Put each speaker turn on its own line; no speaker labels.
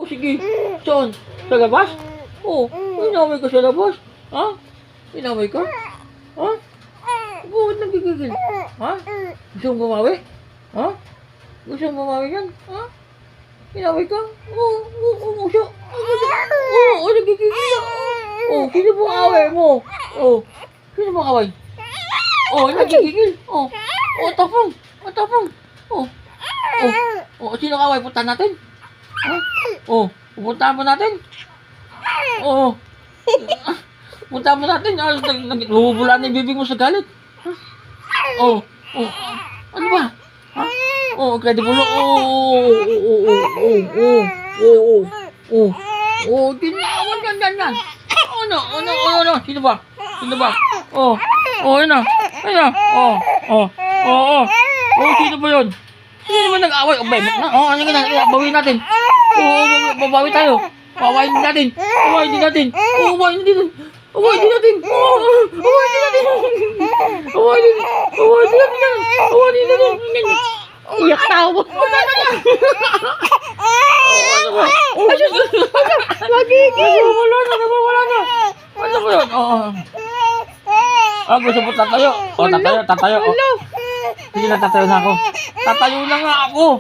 O sige, saan? Sa labas? Oh, inaway ka sa labas? Ha? Inaway ka? Ha? Bakit nagigigil? Ha? Gusto mong bumawi? Ha? Gusto mong bumawi yan? Ha? Inaway ka? Oo, siya. Oo, nagigigil na. Oh, sino bang away mo? Oh, sino bang away? Oh, nagigigil. Oh, tapang. Oh, sino away? Puntahan natin? Ha? Oh, pupuntahan mo natin? Oo. Puntahan mo natin. Lumubula na yung bibig mo sa galit. Ha? Oh, ano ba? Ha? Oh, credible. Tinawan yan. Ano? Sino ba? Ayun na. Sino ba yun? Sino ba nag-away? Ano nga, bawin natin. Babawi tayo. Bawain din natin.
Iyak tao mo. Magigil.
Nawawala na. Ano ba yun? Gusto mo tatayo? Tatayo. Sige na, tatayo na ako. Tatayo na nga ako.